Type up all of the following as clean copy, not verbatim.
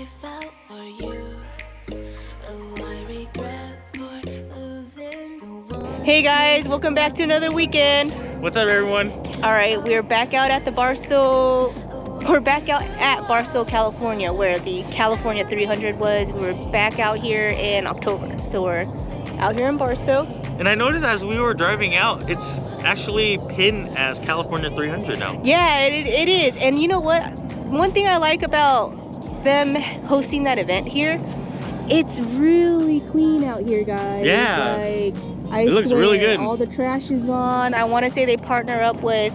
I felt for you. Oh, I regret for losing the one. Hey guys, welcome back to another weekend. What's up, everyone? All right, we're back out at the Barstow. We're back out at Barstow, California, where the California 300 was. We were back out here in October, so we're out here in Barstow. And I noticed as we were driving out, it's actually pinned as California 300 now. Yeah, it is. And you know what? One thing I like about them hosting that event here, it's really clean out here, guys. Yeah. Like, I It looks swear, really good. all the trash is gone. I want to say they partner up with,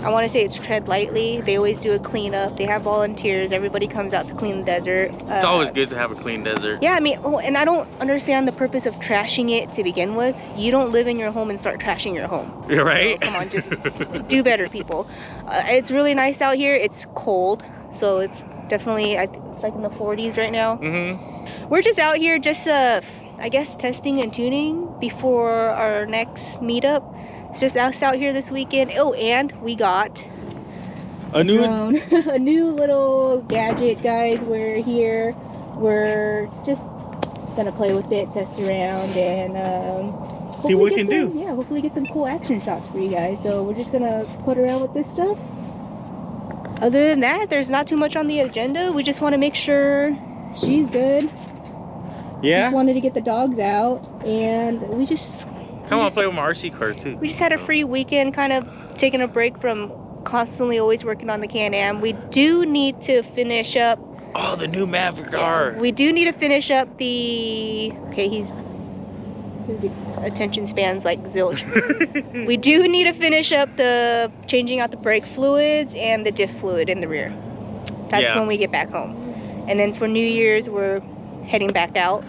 I want to say it's Tread Lightly. They always do a cleanup. They have volunteers. Everybody comes out to clean the desert. It's always good to have a clean desert. Yeah, I mean, and I don't understand the purpose of trashing it to begin with. You don't live in your home and start trashing your home. You're right. So, come on, just do better, people. It's really nice out here. It's cold, so it's definitely, it's like in the 40s right now. We're just out here just, I guess, testing and tuning before our next meetup. It's just us out here this weekend. Oh, and we got A new drone. A new little gadget, guys. We're here. We're just gonna play with it, test around, and see what we can do. Yeah, hopefully get some cool action shots for you guys. So we're just gonna put around with this stuff. Other than that, there's not too much on the agenda. We just want to make sure she's good. Yeah. Just wanted to get the dogs out, and we just Come on, play with my RC car too. we just had a free weekend, kind of taking a break from constantly always working on the Can-Am. We do need to finish up. Oh, the new Maverick car. We do need to finish up the. Okay, his attention span's like zilch. We do need to finish up the changing out the brake fluids and the diff fluid in the rear. That's when we get back home. And then for New Year's, we're heading back out.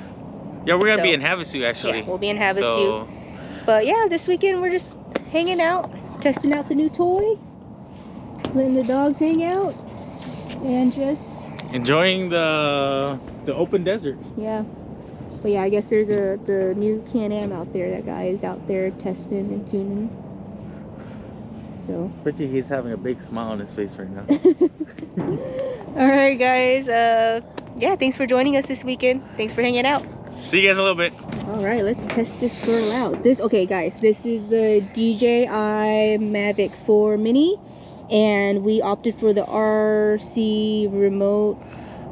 Yeah, we're gonna be in Havasu actually. Yeah, we'll be in Havasu. So, but yeah, this weekend we're just hanging out, testing out the new toy, letting the dogs hang out, and just enjoying the open desert. yeah. But yeah, I guess there's the new Can-Am out there. That guy is out there testing and tuning. So. Ricky, he's having a big smile on his face right now. All right, guys. Yeah, thanks for joining us this weekend. Thanks for hanging out. See you guys in a little bit. All right, let's test this girl out. Okay, guys, this is the DJI Mavic 4 Mini, and we opted for the RC Remote.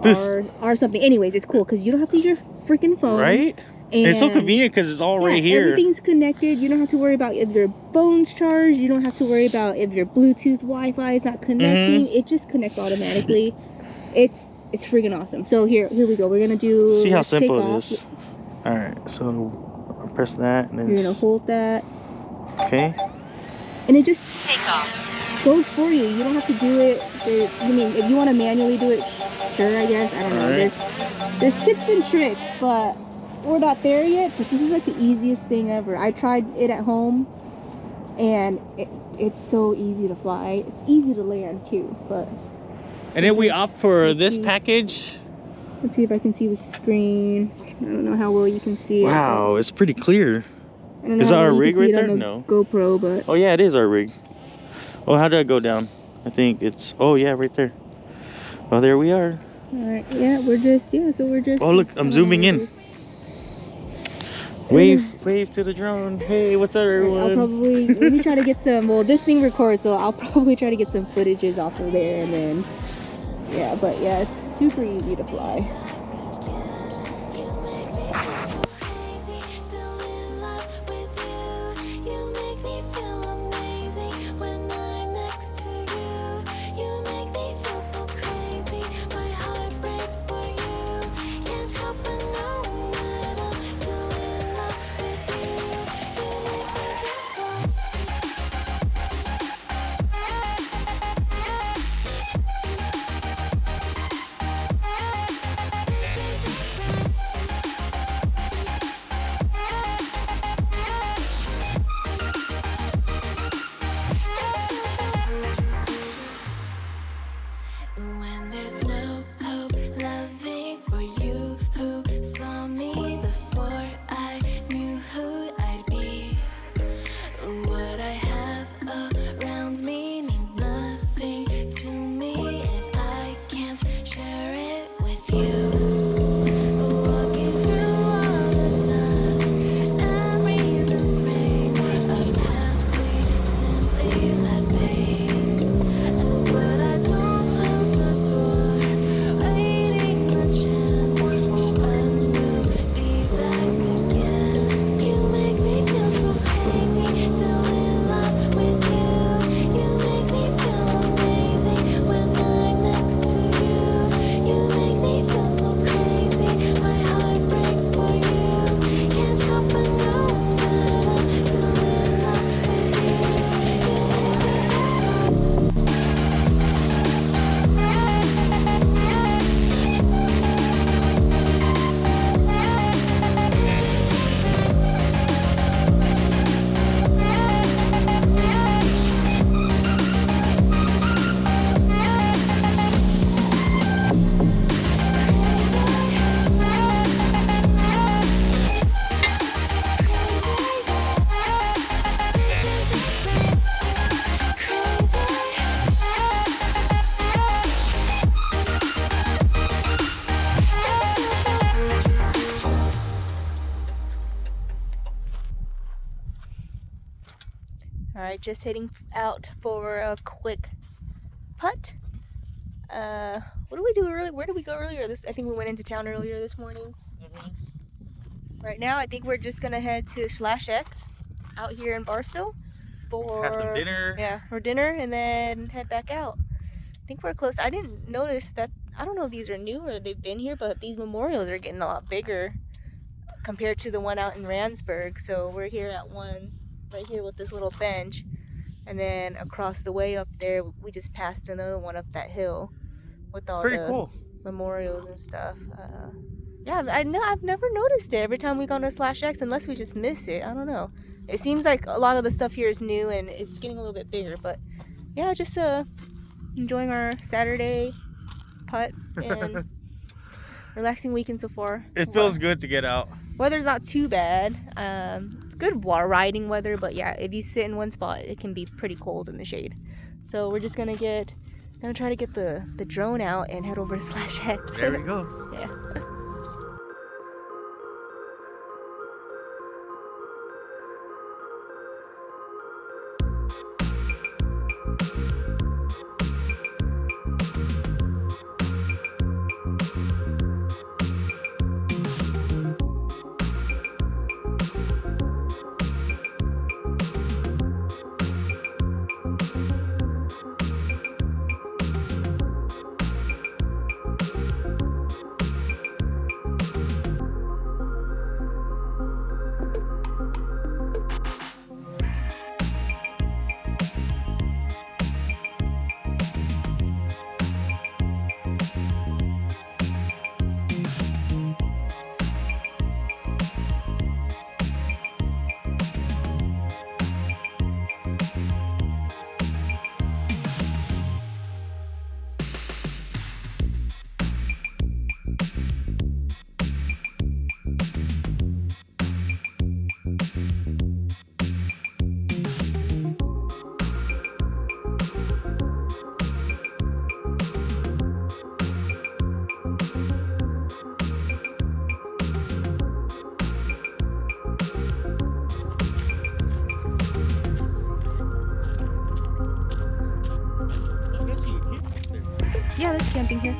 Or something. Anyways, it's cool because you don't have to use your freaking phone. Right? And it's so convenient because it's all right here. Everything's connected. You don't have to worry about if your phone's charged. You don't have to worry about if your Bluetooth Wi-Fi is not connecting. It just connects automatically. It's freaking awesome. So here we go. We're gonna do. See how simple it is. All right. So I'll press that, and then you're gonna hold that. Okay. And it just Take off. goes for you. You don't have to do it. I mean, if you want to manually do it, sure, I guess. I don't know. Right. There's tips and tricks, but we're not there yet. But this is like the easiest thing ever. I tried it at home, and it's so easy to fly. It's easy to land too, but. And then we opt for this package. Let's see if I can see the screen. I don't know how well you can see it. Wow, it's pretty clear. I don't know Is how that our well you rig can see right it on there? the No. GoPro, but. Oh yeah, it is our rig. Oh, how did I go down? I think it's. Oh yeah, right there. Oh, there we are. All right. Yeah, we're just. Oh look, I'm zooming in. Wave to the drone. Hey, what's up, everyone? I'll probably let me try to get some. Well, this thing records, so I'll probably try to get some footages off of there, and then yeah. But yeah, it's super easy to fly. DJI, just heading out for a quick putt. What did we do earlier? Where did we go earlier? I think we went into town earlier this morning. Right now, I think we're just gonna head to /X out here in Barstow for have some dinner. Yeah, for dinner, and then head back out. I think we're close. I didn't notice that. I don't know if these are new or they've been here, but these memorials are getting a lot bigger compared to the one out in Randsburg. So we're here at one right here with this little bench, and then across the way up there, we just passed another one up that hill with all the cool memorials and stuff. Yeah, I've never noticed it every time we go to /X, unless we just miss it. I don't know. It seems like a lot of the stuff here is new and it's getting a little bit bigger, but yeah, just enjoying our Saturday putt and relaxing weekend so far. It feels good to get out. Weather's not too bad. It's good riding weather, but yeah, if you sit in one spot, it can be pretty cold in the shade. So we're just gonna try to get the drone out and head over to /X. There we go. Yeah. Yeah, there's camping here.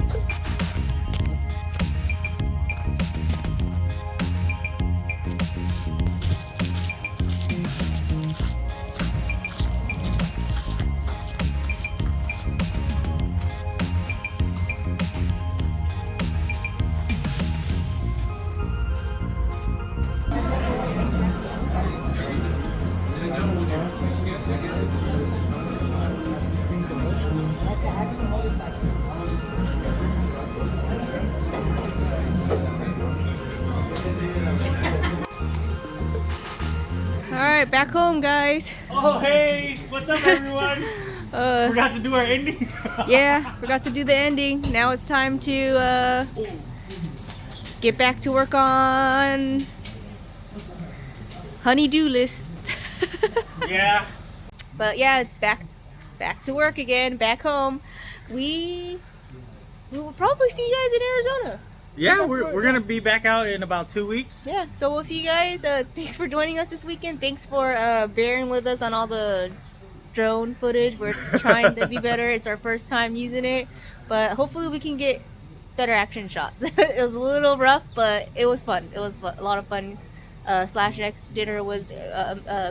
Alright, back home, guys. Oh, hey! What's up, everyone? Forgot to do our ending. Yeah, forgot to do the ending. Now it's time to get back to work on honey-do list. Yeah. But yeah, it's back to work again, back home. We will probably see you guys in Arizona. Yeah, we're gonna be back out in about 2 weeks. Yeah, so we'll see you guys. Thanks for joining us this weekend. Thanks for bearing with us on all the drone footage. We're trying to be better. It's our first time using it, but hopefully we can get better action shots. It was a little rough, but it was fun. It was a lot of fun. /X dinner was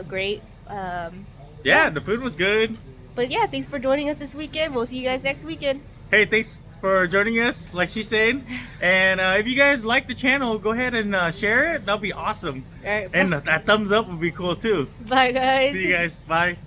great. Yeah, the food was good. But yeah, thanks for joining us this weekend. We'll see you guys next weekend. Hey, thanks for joining us, like she said. And if you guys like the channel, go ahead and share it. That'll be awesome. All right, and that thumbs up would be cool too. bye, guys. See you guys. Bye.